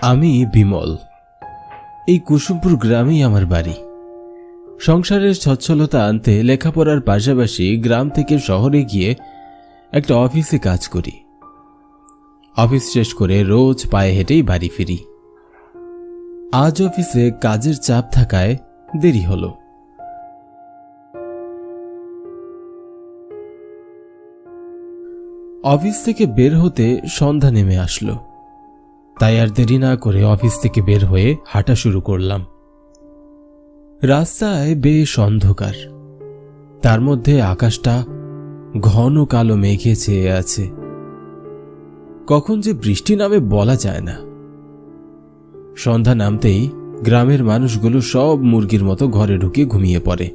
আমি বিমল। এই কুসুমপুর গ্রামেই আমার বাড়ি। সংসারের সচ্ছলতা আনতে লেখাপড়ার পাশাপাশি গ্রাম থেকে শহরে গিয়ে একটা অফিসে কাজ করি। অফিস শেষ করে রোজ পায়ে হেঁটেই বাড়ি ফিরি। আজ অফিসে কাজের চাপ থাকায় দেরি হলো। অফিস থেকে বের হতে সন্ধ্যা নেমে আসলো, তাই আর দেরি না করে অফিস থেকে বের হয়ে হাঁটা শুরু করলাম। রাস্তায় বেশ অন্ধকার, তার মধ্যে আকাশটা ঘন কালো মেঘে ছেয়ে আছে। কখন যে বৃষ্টি নামে বলা যায় না। সন্ধ্যা নামতেই গ্রামের মানুষগুলো সব মুরগির মতো ঘরে ঢুকে ঘুমিয়ে পড়ে।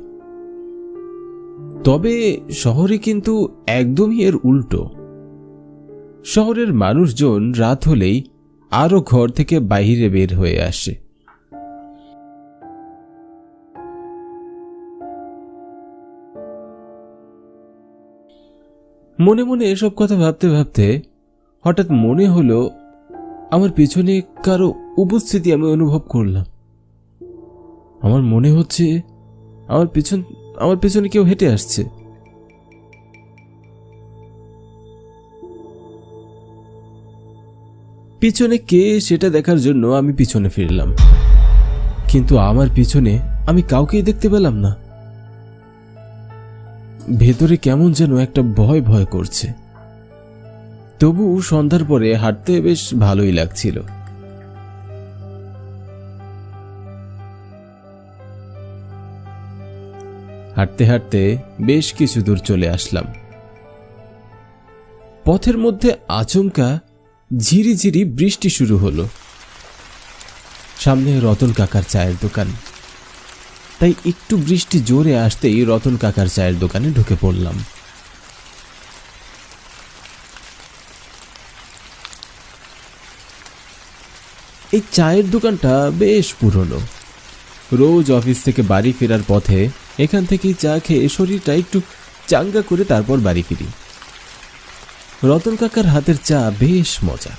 তবে শহরে কিন্তু একদমই এর উল্টো। শহরের মানুষজন রাত হলেই আরো ঘর থেকে বাইরে বের হয়ে আসে। মনে মনে এসব কথা ভাবতে ভাবতে হঠাৎ মনে হলো আমার পিছনে কারো উপস্থিতি আমি অনুভব করলাম। আমার মনে হচ্ছে আমার পিছনে কেউ হেঁটে আসছে। পিছনে কে সেটা দেখার জন্য আমি পিছনে ফিরলাম, কিন্তু আমার পিছনে আমি কাউকেই দেখতে পেলাম না। ভেতরে কেমন যেন একটা ভয় ভয় করছে। তবু সন্ধ্যার পরে হাঁটতে বেশ ভালোই লাগছিল। হাঁটতে হাঁটতে বেশ কিছু দূর চলে আসলাম। পথের মধ্যে আচমকা ঝিরিঝিরি বৃষ্টি শুরু হলো। সামনে রতন কাকার চায়ের দোকান, তাই একটু বৃষ্টি জোরে আসতেই রতন কাকার চায়ের দোকানে ঢুকে পড়লাম। এই চায়ের দোকানটা বেশ পুরনো। রোজ অফিস থেকে বাড়ি ফেরার পথে এখান থেকেই চা খেয়ে শরীরটা একটু চাঙ্গা করে তারপর বাড়ি ফিরি। রতন কাকার হাতের চা বেশ মজা,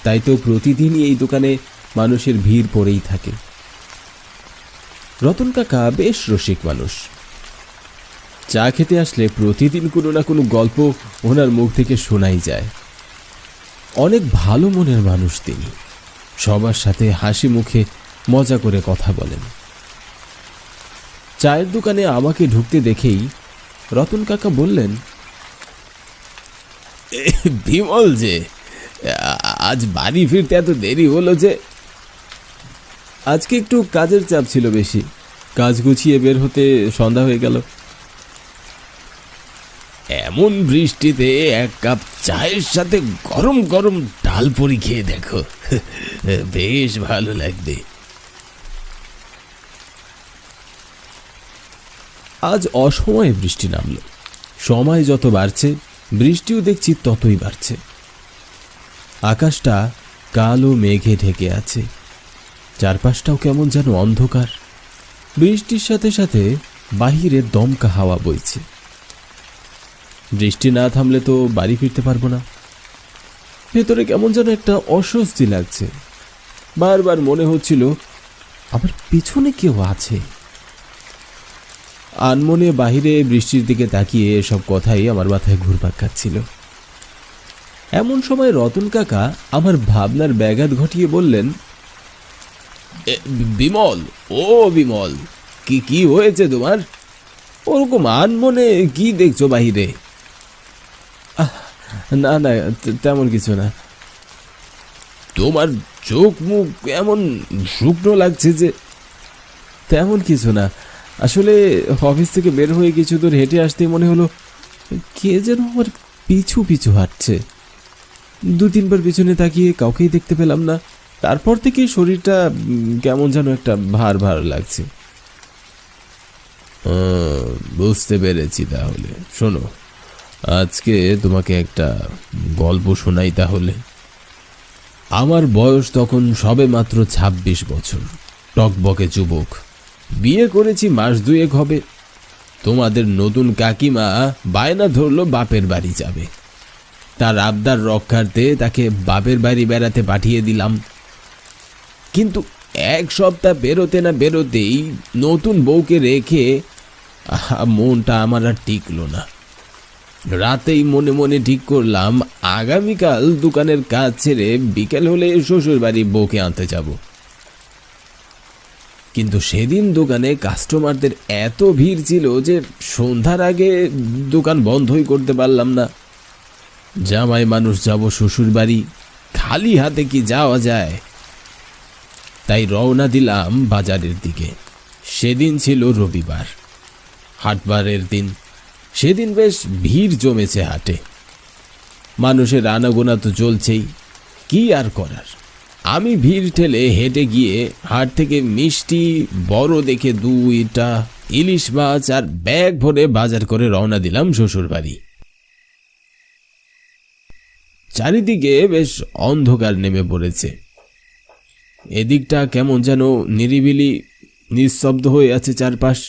তাই তো প্রতিদিনই এই দোকানে মানুষের ভিড় পড়েই থাকে। রতন কাকা বেশ রসিক মানুষ। চা খেতে আসলে প্রতিদিন কোনো না কোনো গল্প ওনার মুখ থেকে শোনাই যায়। অনেক ভালো মনের মানুষ তিনি, সবার সাথে হাসি মুখে মজা করে কথা বলেন। চায়ের দোকানে আমাকে ঢুকতে দেখেই রতন কাকা বললেন, বিমল যে, আজ বাড়ি ফিরতে এত দেরি হলো যে? আজকে একটু কাজের চাপ ছিল বেশি, কাজ গুছিয়ে বের হতে সন্ধ্যা হয়ে গেল। এমন বৃষ্টিতে এক কাপ চায়ের সাথে গরম গরম ডাল পুরি খেয়ে দেখো, বেশ ভালো লাগবে। আজ অসময়ে বৃষ্টি নামল। সময় যত বাড়ছে বৃষ্টিও দেখছি ততই বাড়ছে। আকাশটা কালো মেঘে ঢেকে আছে, চারপাশটাও কেমন যেন অন্ধকার। বৃষ্টির সাথে সাথে বাহিরে দমকা হাওয়া বইছে। বৃষ্টি না থামলে তো বাড়ি ফিরতে পারবো না। ভেতরে কেমন যেন একটা অস্বস্তি লাগছে। বারবার মনে হচ্ছিল আমার পিছনে কেউ আছে। আনমনে বাহিরে বৃষ্টির দিকে তাকিয়ে এসব কথাই আমার মাথায় ঘুরপাক খাচ্ছিল। এমন সময় রতন কাকা আমার ভাবনার ব্যাঘাত ঘটিয়ে বললেন, বিমল, ও বিমল, কি হয়েছে তোমার? ওরকম আনমনে কি দেখছো বাহিরে? না না, তেমন কিছু না। তোমার চোখ মুখ এমন শুকনো লাগছে যে? তেমন কিছু না, আসলে অফিস থেকে বের হয়ে কিছু দূর হেঁটে আসতেই মনে হলো কে যেন আমার পিছু পিছু হাঁটছে। 2-3 বার পিছনে তাকিয়ে কাউকেই দেখতে পেলাম না। তারপর থেকে শরীরটা কেমন যেন একটা ভার ভার লাগছে। বুঝতে পেরেছি। তাহলে শোনো, আজকে তোমাকে একটা গল্প শোনাই। তাহলে আমার বয়স তখন সবে মাত্র 26 বছর, টকবকে যুবক। বিয়ে করেছি মাস 2 হবে। তোমাদের নতুন কাকিমা বায়না ধরলো বাপের বাড়ি যাবে। তার আবদার রক্ষার্থে তাকে বাপের বাড়ি বেড়াতে পাঠিয়ে দিলাম। কিন্তু এক সপ্তাহ বেরোতে না বেরোতেই নতুন বউকে রেখে মনটা আমার আর টিকলো না। রাতেই মনে মনে ঠিক করলাম আগামীকাল দোকানের কাজ ছেড়ে বিকেল হলে শ্বশুর বাড়ি বউকে আনতে যাব। কিন্তু সেদিন দোকানে কাস্টমারদের এত ভিড় ছিল যে সন্ধ্যার আগে দোকান বন্ধই করতে পারলাম না। জামাই মানুষ যাব শ্বশুর বাড়ি, খালি হাতে কি যাওয়া যায়? তাই রওনা দিলাম বাজারের দিকে। সেদিন ছিল রবিবার, হাটবারের দিন। সেদিন বেশ ভিড় জমেছে হাটে, মানুষের আনাগোনা তো চলছেই, কি আর করার। আমি ভিড় ঠেলে হেঁটে গিয়ে হাট থেকে মিষ্টি বড় দেখে 2টা ইলিশ মাছ আর ব্যাগ ভরে বাজার করে রওনা দিলাম শ্বশুর বাড়ি। চারিদিকে বেশ অন্ধকার নেমে পড়েছে। এদিকটা কেমন যেন নিরিবিলি নিস্তব্ধ হয়ে আছে, চারপাশ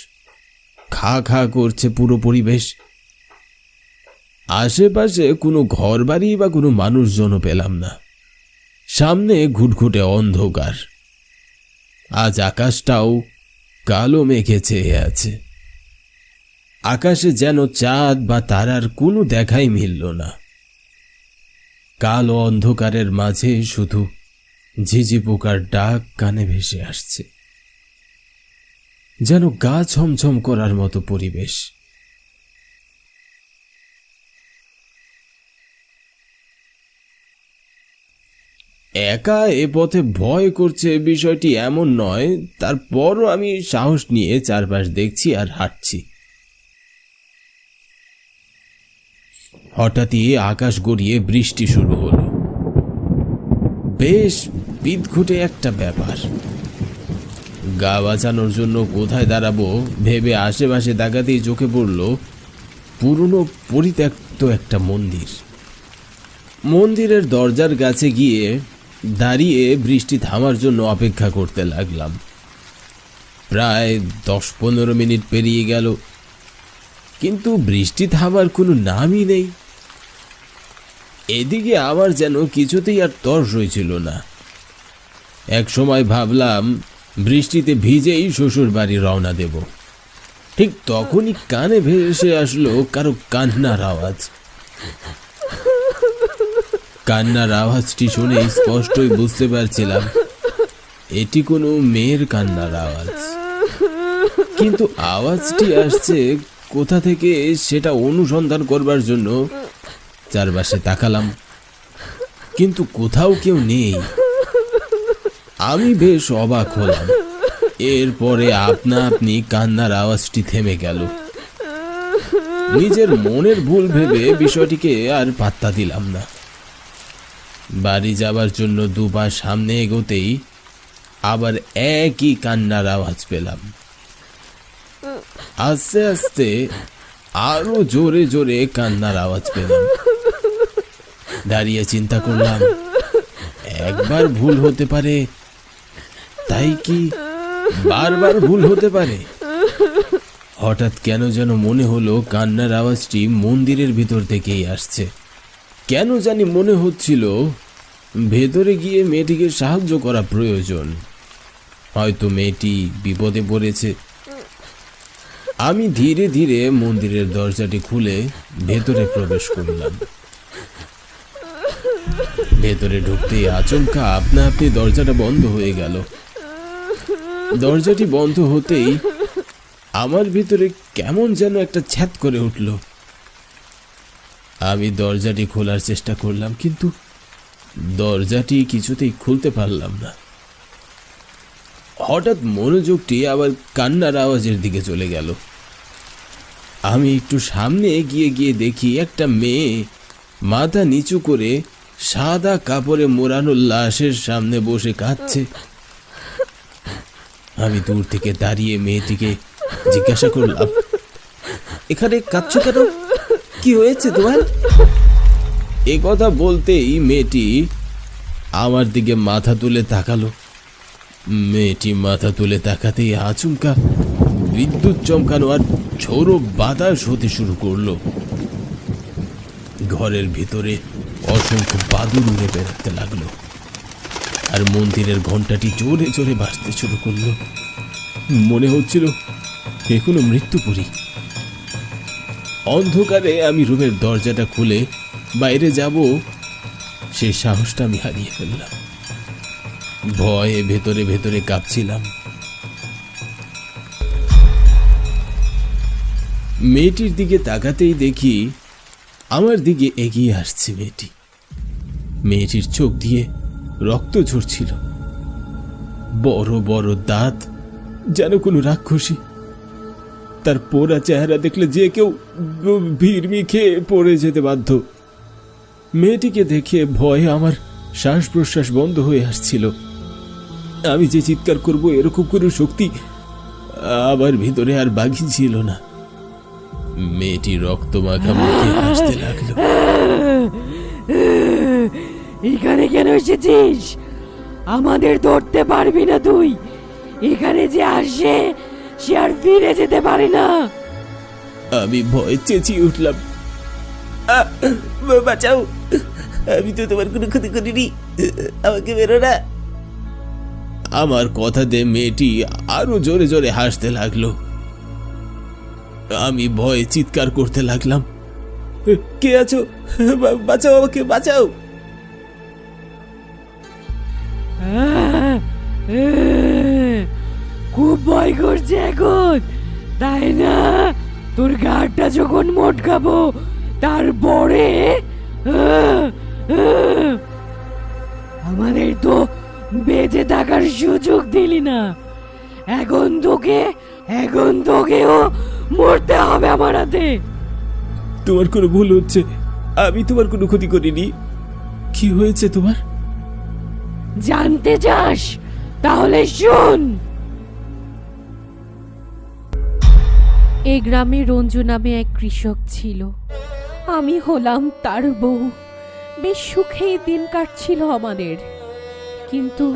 খা খা করছে পুরো পরিবেশ। আশেপাশে কোনো ঘরবাড়ি বা কোনো মানুষজনও পেলাম না। সামনে ঘুটঘুটে অন্ধকার। আজ আকাশটাও কালো মেঘে চেয়ে আছে। আকাশে যেন চাঁদ বা তারার কোনো দেখাই মিলল না। কালো অন্ধকারের মাঝে শুধু ঝিঝি পোকার ডাক কানে ভেসে আসছে, যেন গা ছমছম করার মতো পরিবেশ। একা এ পথে ভয় করছে বিষয়টি এমন নয়, তারপরও আমি সাহস নিয়ে চারপাশ দেখছি আর হাঁটছি। হঠাৎই আকাশ গড়িয়ে বৃষ্টি শুরু হলো। বেশ বিদঘুটে একটা ব্যাপার। গা বাঁচানোর জন্য কোথায় দাঁড়াবো ভেবে আশেপাশে তাকাতেই চোখে পড়ল পুরনো পরিত্যক্ত একটা মন্দির। মন্দিরের দরজার কাছে গিয়ে দাঁড়িয়ে বৃষ্টি থামার জন্য অপেক্ষা করতে লাগলাম। প্রায় 10-15 মিনিট পেরিয়ে গেল, কিন্তু বৃষ্টি থামার কোনো নামই নেই। এদিকে আমার যেন কিছুতেই আর তর্স হয়েছিল না। এক সময় ভাবলাম বৃষ্টিতে ভিজেই শ্বশুর বাড়ি রওনা দেব। ঠিক তখনই কানে ভেসে আসলো কারো কান্নার আওয়াজ। কান্নার আওয়াজটি শুনে স্পষ্টই বুঝতে পারছিলাম এটি কোনো মেয়ের কান্নার আওয়াজ। কিন্তু আওয়াজটি আসছে কোথা থেকে সেটা অনুসন্ধান করবার জন্য চারপাশে তাকালাম, কিন্তু কোথাও কেউ নেই। আমি বেশ অবাক হলাম। এরপরে আপনা আপনি কান্নার আওয়াজটি থেমে গেল। নিজের মনের ভুল ভেবে বিষয়টিকে আর পাত্তা দিলাম না। বাড়ি যাবার জন্য 2 পা সামনে এগোতেই আবার একই কান্নার আওয়াজ পেলাম। আস্তে আস্তে আরো জোরে জোরে কান্নার আওয়াজ পেলাম। দাঁড়িয়ে চিন্তা করলাম, একবার ভুল হতে পারে, তাই কি বারবার ভুল হতে পারে? হঠাৎ কেন যেন মনে হলো কান্নার আওয়াজটি মন্দিরের ভিতর থেকেই আসছে। কেন জানি মনে হচ্ছিল ভেতরে গিয়ে মেয়েটিকে সাহায্য করা প্রয়োজন। হয়তো মেয়েটি বিপদে পড়েছে। আমি ধীরে ধীরে মন্দিরের দরজাটি খুলে ভেতরে প্রবেশ করলাম। ভেতরে ঢুকতেই আচমকা আপনা আপনি দরজাটা বন্ধ হয়ে গেল। দরজাটি বন্ধ হতেই আমার ভিতরে কেমন যেন একটা ছ্যাদ করে উঠল। আমি দরজাটি খোলার চেষ্টা করলাম, কিন্তু দরজাটি কিছুতেই খুলতে পারলাম না। হঠাৎ মনোযোগটি আবার কান্নার আওয়াজের দিকে চলে গেল। আমি একটু সামনে এগিয়ে গিয়ে দেখি একটা মেয়ে মাথা নিচু করে সাদা কাপড়ে মোড়ানো লাশের সামনে বসে কাঁদছে। আমি দূর থেকে দাঁড়িয়ে মেয়েটিকে জিজ্ঞাসা করলাম, এখানে কাঁদছো কেন? কি হয়েছে তোমার? এ কথা বলতেই মেয়েটি আমার দিকে মাথা তুলে তাকালো। মেয়েটি মাথা তুলে তাকাতেই আচমকা বিদ্যুৎ চমকানো আর ঝোড়ো বাতাস হতে শুরু করলো। ঘরের ভিতরে অসংখ্য বাদুড় উড়ে বেড়াতে লাগলো। আর মন্দিরের ঘন্টাটি জোরে জোরে বাজতে শুরু করলো। মনে হচ্ছিল এখনো মৃত্যুপুরী। অন্ধকারে আমি রুমের দরজাটা খুলে বাইরে যাব, সেই সাহসটা আমি হারিয়ে ফেললাম। ভয়ে ভেতরে ভেতরে কাঁপছিলাম। মেয়েটির দিকে তাকাতেই দেখি আমার দিকে এগিয়ে আসছে মেয়েটি। মেয়েটির চোখ দিয়ে রক্ত ঝরছিল, বড় বড় দাঁত, যেন কোনো রাক্ষসী। তার পোড়া চেহারা দেখলে যে কেউ ভিড়মি খেয়ে পড়ে যেতে বাধ্য। মেয়েটিকে দেখে ভয়ে আমার শ্বাস প্রশ্বাস বন্ধ হয়ে আসছিল। আমি যে চিৎকার করব এরকম কোনো শক্তি আমার ভিতরে আর বাকি ছিল না। মেয়েটি রক্ত মাখা মুখে হাসতে লাগলো। এখানে কেন এসেছিস? আমাদের ধরতে পারবি না তুই। এখানে যে আসে সে আর ফিরে যেতে পারে না। আমি ভয়ে চেঁচিয়ে উঠলাম, বাঁচাও, আমি তো তোমার কোনো ক্ষতি করিনি, আমাকে বেরো না। আমার কথাতে মেয়েটি আরো জোরে জোরে হাসতে লাগলো। আমি ভয়ে চিৎকার করতে লাগলাম, কে আছো? বাঁচাও, আমাকে বাঁচাও। খুব ভয় করছে এখন, তাই না? তোর গাড়টা যখন মটকাবো তারপরে আমাদের তো বেঁচে থাকার সুযোগ দিলি না। এখন তোকেও মরতে হবে আমার হাতে। তোমার কোনো ভুল হচ্ছে, আমি তোমার কোনো ক্ষতি করিনি। কি হয়েছে তোমার? জানতে চাস? তাহলে শোন। এই গ্রামে রঞ্জু নামে এক কৃষক ছিল। আমি হলাম তার বউ। বেশ সুখেই দিন কাটছিল আমাদের, কিন্তু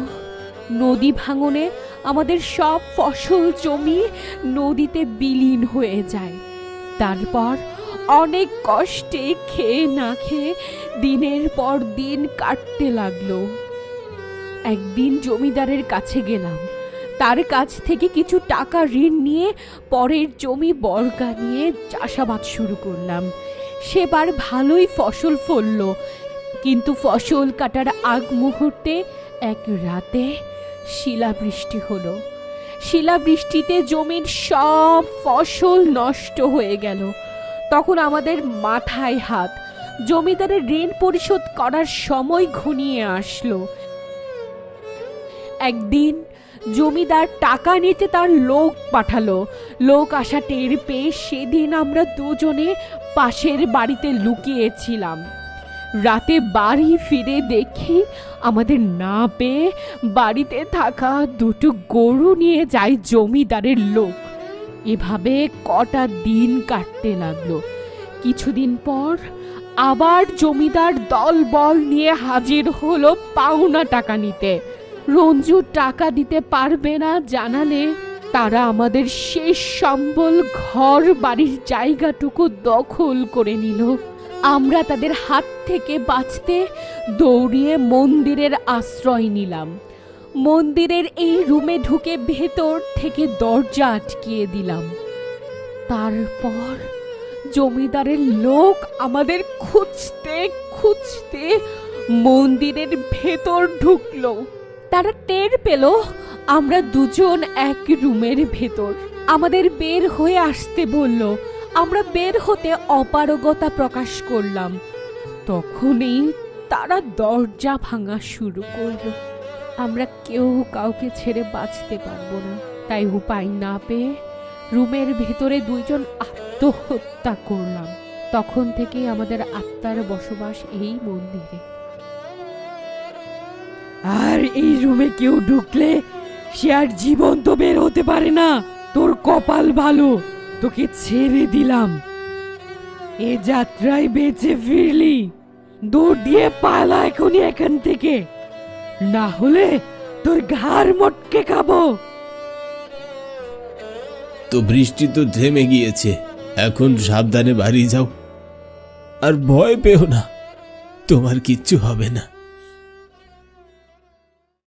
নদী ভাঙনে আমাদের সব ফসল জমি নদীতে বিলীন হয়ে যায়। তারপর অনেক কষ্টে খেয়ে না খেয়ে দিনের পর দিন কাটতে লাগলো। একদিন জমিদারের কাছে গেলাম, তার কাছ থেকে কিছু টাকা ঋণ নিয়ে পরের জমি বর্গা নিয়ে চাষাবাদ শুরু করলাম। সেবার ভালোই ফসল ফলল, কিন্তু ফসল কাটার আগ মুহূর্তে এক রাতে শিলাবৃষ্টি হলো। শিলাবৃষ্টিতে জমির সব ফসল নষ্ট হয়ে গেল। তখন আমাদের মাথায় হাত। জমিদারের ঋণ পরিশোধ করার সময় ঘনিয়ে আসলো। একদিন জমিদার টাকা নিতে তার লোক পাঠালো। লোক আসা টের পেয়ে সেদিন আমরা দুজনে পাশের বাড়িতে লুকিয়েছিলাম। রাতে বাড়ি ফিরে দেখি আমাদের না পেয়ে বাড়িতে থাকা দুটো গরু নিয়ে যায় জমিদারের লোক। এভাবে কটা দিন কাটতে লাগলো। কিছুদিন পর আবার জমিদার দল বল নিয়ে হাজির হলো পাওনা টাকা নিতে। রঞ্জু টাকা দিতে পারবে না জানালে তারা আমাদের শেষ সম্বল ঘর বাড়ির জায়গাটুকু দখল করে নিল। আমরা তাদের হাত থেকে বাঁচতে দৌড়িয়ে মন্দিরের আশ্রয় নিলাম। মন্দিরের এই রুমে ঢুকে ভেতর থেকে দরজা আটকিয়ে দিলাম। তারপর জমিদারের লোক আমাদের খুঁজতে খুঁজতে মন্দিরের ভেতর ঢুকলো। তারা টের পেল আমরা দুজন এক রুমের ভেতর। আমাদের বের হয়ে আসতে বলল। আমরা বের হতে অপারগতা প্রকাশ করলাম। তখনই তারা দরজা ভাঙা শুরু করলো। আমরা কেউ কাউকে ছেড়ে বাঁচতে পারবো না, তাই উপায় না পেয়ে রুমের ভেতরে দুইজন আত্মহত্যা করলাম। তখন থেকেই আমাদের আত্মার বসবাস এই মন্দিরে। আর এই রুমে কেউ ঢুকলে সে আর জীবন্ত বের হতে পারে না। তোর কপাল ভালো, তোকে ছেড়ে দিলাম। এ যাত্রায় বেঁচে ফিরলি, দৌড় দিয়ে পালা এখনই এখান থেকে, না হলে তোর ঘাড় মটকে খাবো। তো বৃষ্টি তো থেমে গিয়েছে, এখন সাবধানে বাড়ি যাও, আর ভয় পেও না, তোমার কিচ্ছু হবে না।